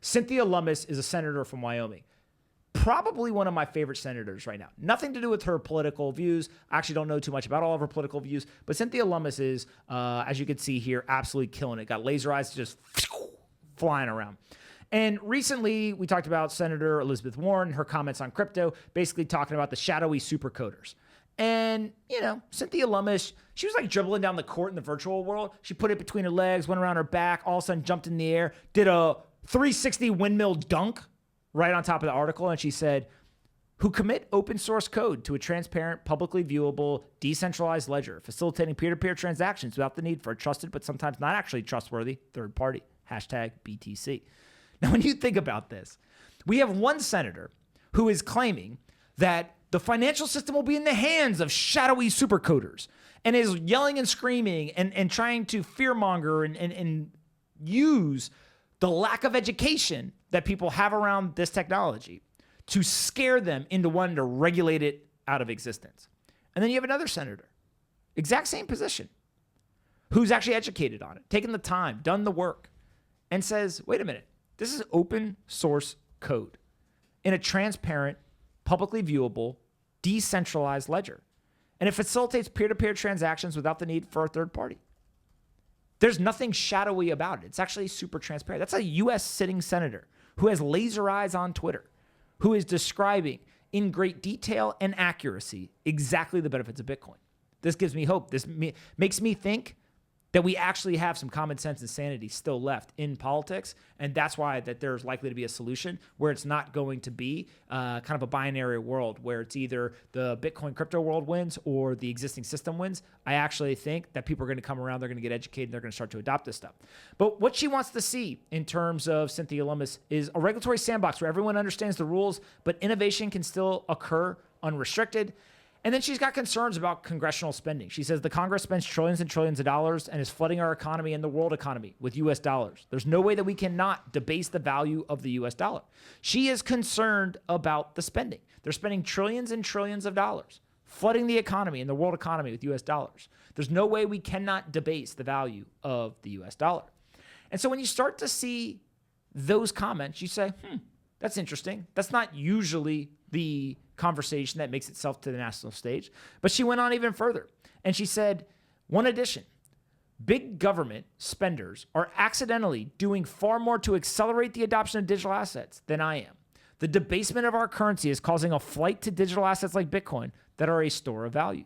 Cynthia Lummis is a senator from Wyoming. Probably one of my favorite senators right now. Nothing to do with her political views. I actually don't know too much about all of her political views, but Cynthia Lummis is, as you can see here, absolutely killing it. Got laser eyes just flying around. And recently, we talked about Senator Elizabeth Warren, her comments on crypto, basically talking about the shadowy supercoders. And, Cynthia Lummis, she was like dribbling down the court in the virtual world. She put it between her legs, went around her back, all of a sudden jumped in the air, did a 360 windmill dunk right on top of the article. And she said, who commit open source code to a transparent, publicly viewable, decentralized ledger, facilitating peer-to-peer transactions without the need for a trusted but sometimes not actually trustworthy third party. #BTC. Now, when you think about this, we have one senator who is claiming that the financial system will be in the hands of shadowy supercoders and is yelling and screaming and trying to fearmonger and use the lack of education that people have around this technology to scare them into wanting to regulate it out of existence. And then you have another senator, exact same position, who's actually educated on it, taken the time, done the work, and says, wait a minute, this is open source code in a transparent, publicly viewable, decentralized ledger. And it facilitates peer-to-peer transactions without the need for a third party. There's nothing shadowy about it. It's actually super transparent. That's a U.S. sitting senator who has laser eyes on Twitter, who is describing in great detail and accuracy exactly the benefits of Bitcoin. This gives me hope. This makes me think that we actually have some common sense and sanity still left in politics. And that's why that there's likely to be a solution where it's not going to be kind of a binary world where it's either the Bitcoin crypto world wins or the existing system wins. I actually think that people are going to come around, they're going to get educated, and they're going to start to adopt this stuff. But what she wants to see in terms of Cynthia Lummis is a regulatory sandbox where everyone understands the rules, but innovation can still occur unrestricted. And then she's got concerns about congressional spending. She says the Congress spends trillions and trillions of dollars and is flooding our economy and the world economy with U.S. dollars. There's no way that we cannot debase the value of the U.S. dollar. She is concerned about the spending. They're spending trillions and trillions of dollars, flooding the economy and the world economy with U.S. dollars. There's no way we cannot debase the value of the U.S. dollar. And so when you start to see those comments, you say, that's interesting. That's not usually the conversation that makes itself to the national stage. But she went on even further. And she said, one addition, big government spenders are accidentally doing far more to accelerate the adoption of digital assets than I am. The debasement of our currency is causing a flight to digital assets like Bitcoin that are a store of value.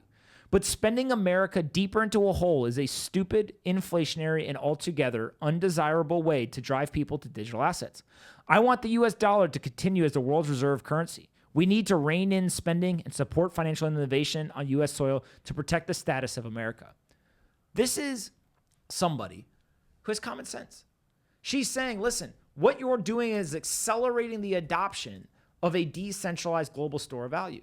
But spending America deeper into a hole is a stupid, inflationary, and altogether undesirable way to drive people to digital assets. I want the US dollar to continue as the world's reserve currency. We need to rein in spending and support financial innovation on U.S. soil to protect the status of America. This is somebody who has common sense. She's saying, listen, what you're doing is accelerating the adoption of a decentralized global store of value.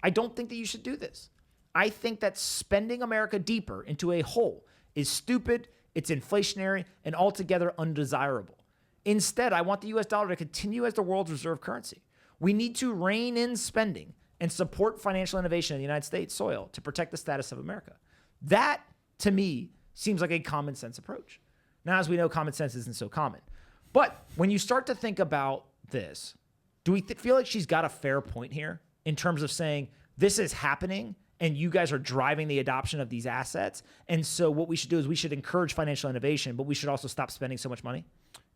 I don't think that you should do this. I think that spending America deeper into a hole is stupid, it's inflationary, and altogether undesirable. Instead, I want the U.S. dollar to continue as the world's reserve currency. We need to rein in spending and support financial innovation in the United States soil to protect the status of America. That, to me, seems like a common sense approach. Now, as we know, common sense isn't so common. But when you start to think about this, do we feel like she's got a fair point here in terms of saying this is happening and you guys are driving the adoption of these assets? And so what we should do is we should encourage financial innovation, but we should also stop spending so much money?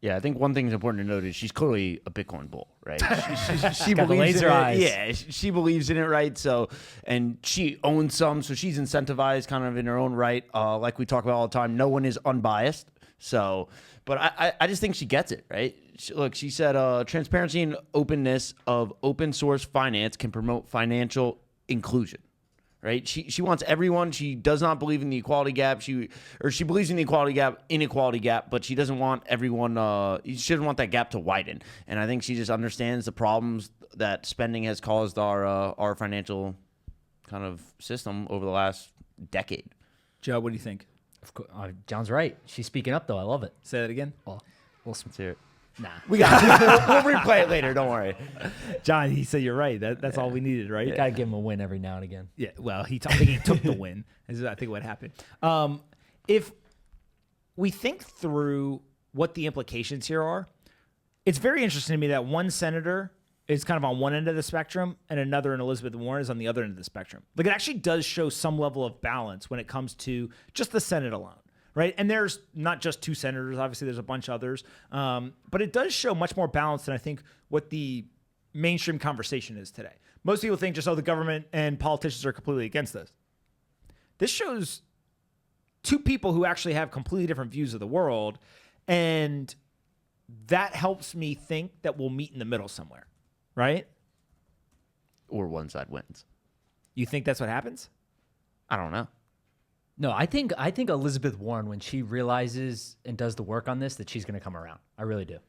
Yeah, I think one thing is important to note is she's clearly a Bitcoin bull, right? She got the believes laser in it. eyes. Yeah, she believes in it, right? So, and she owns some, so she's incentivized kind of in her own right. Like we talk about all the time, no one is unbiased. So, but I just think she gets it, right? She said, transparency and openness of open source finance can promote financial inclusion. Right? She wants everyone. She does not believe in the equality gap. She believes in the inequality gap, but she doesn't want everyone. She doesn't want that gap to widen. And I think she just understands the problems that spending has caused our financial kind of system over the last decade. Joe, what do you think? Of course, John's right. She's speaking up, though. I love it. Say that again. Well, Let's hear it. nah. We got it. We'll replay it later. Don't worry. John, he said you're right. That's all we needed, right? Got to give him a win every now and again. Yeah, well, I think he took the win. Is I think what happened. If we think through what the implications here are, It's very interesting to me that one senator is kind of on one end of the spectrum and another in Elizabeth Warren is on the other end of the spectrum. Like it actually does show some level of balance when it comes to just the Senate alone. Right. And there's not just 2 senators. Obviously, there's a bunch of others. But it does show much more balance than I think what the mainstream conversation is today. Most people think just, the government and politicians are completely against this. This shows 2 people who actually have completely different views of the world. And that helps me think that we'll meet in the middle somewhere. Right. Or one side wins. You think that's what happens? I don't know. No, I think Elizabeth Warren, when she realizes and does the work on this, that she's going to come around. I really do.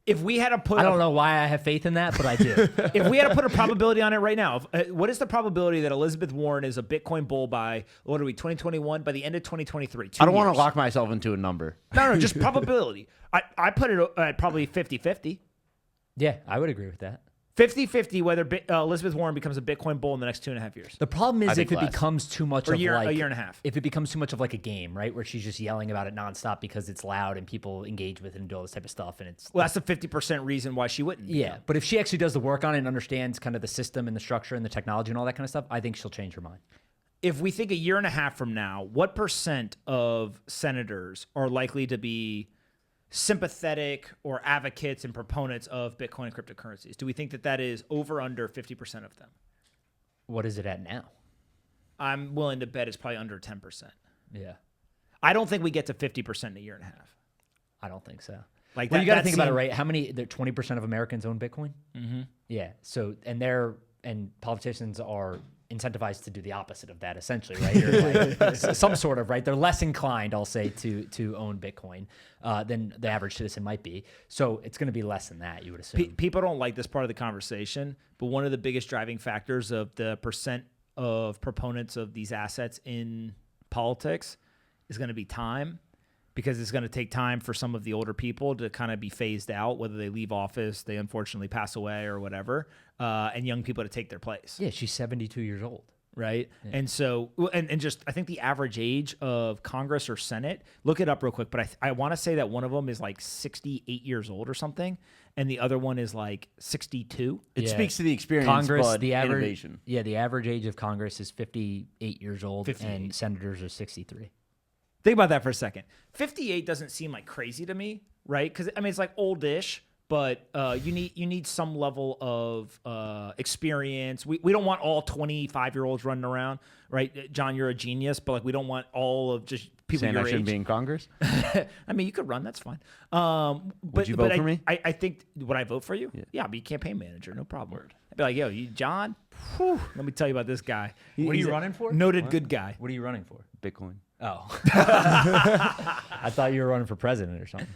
If we had to put, I don't know why I have faith in that, but I do. If we had to put a probability on it right now, what is the probability that Elizabeth Warren is a Bitcoin bull by, 2021, by the end of 2023? I don't want to lock myself into a number. No, just probability. I put it at probably 50-50. Yeah, I would agree with that. 50-50 whether Elizabeth Warren becomes a Bitcoin bull in the next 2.5 years. The problem is if it less. becomes too much Or of a year like and a half. If it becomes too much of like a game, right, where she's just yelling about it nonstop because it's loud and people engage with it and do all this type of stuff, and it's Well, that's the 50% reason why she wouldn't. yeah. But if she actually does the work on it and understands kind of the system and the structure and the technology and all that kind of stuff, I think she'll change her mind. If we think a year and a half from now, what percent of senators are likely to be sympathetic or advocates and proponents of Bitcoin and cryptocurrencies? Do we think that is over under 50% of them? What is it at now? I'm willing to bet it's probably under 10%. Yeah, I don't think we get to 50% in a year and a half. I don't think so. Like Well, that, you got to that think about it, seemed- right? How many? 20% of Americans own Bitcoin. Mm-hmm. Yeah. So and politicians are incentivized to do the opposite of that, essentially, right? Or like some sort of, right? They're less inclined, I'll say, to own Bitcoin than the average citizen might be. So it's going to be less than that, you would assume. People don't like this part of the conversation, but one of the biggest driving factors of the percent of proponents of these assets in politics is going to be time, because it's going to take time for some of the older people to kind of be phased out, whether they leave office, they unfortunately pass away or whatever, and young people to take their place. Yeah, she's 72 years old. Right. Yeah. And so, and just, I think the average age of Congress or Senate, look it up real quick, but I want to say that one of them is like 68 years old or something, and the other one is like 62. It speaks to the experience, Congress, but the average, innovation. Yeah, the average age of Congress is 58 years old, 58. and senators are 63. Think about that for a second. 58 doesn't seem like crazy to me, right? Because, I mean, it's like oldish, but you need some level of experience. We don't want all 25-year-olds running around, right? John, you're a genius, but like we don't want all of just people Saying your I shouldn't age. be in Congress? I mean, you could run. That's fine. Would you vote for me? I think, would I vote for you? Yeah, I'd be campaign manager. No problem. I'd be like, yo, John, whew, let me tell you about this guy. What are you He's a running for? Noted good guy. What are you running for? Bitcoin. Oh. I thought you were running for president or something.